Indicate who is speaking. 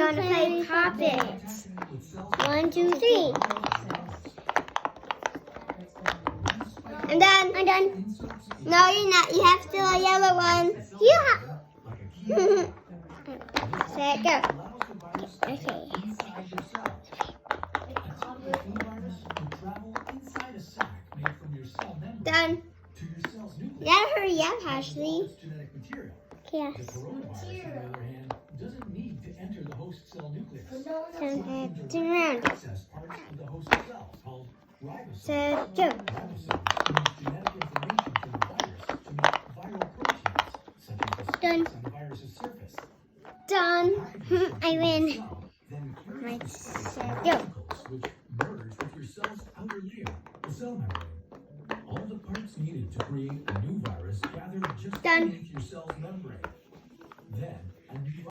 Speaker 1: gonna play Pop It. 1, 2, 3. I'm done. I'm done. No, you're not. You have still a yellow one. Yeah. Set, go. Okay. Done. You gotta hurry up, Ashley. Yes. Turn around. So, go. Done. Done. I win. Right, so, go.
Speaker 2: All the parts needed to create a new virus gathered just
Speaker 1: Done.
Speaker 2: to make your cell's membrane. Then, a new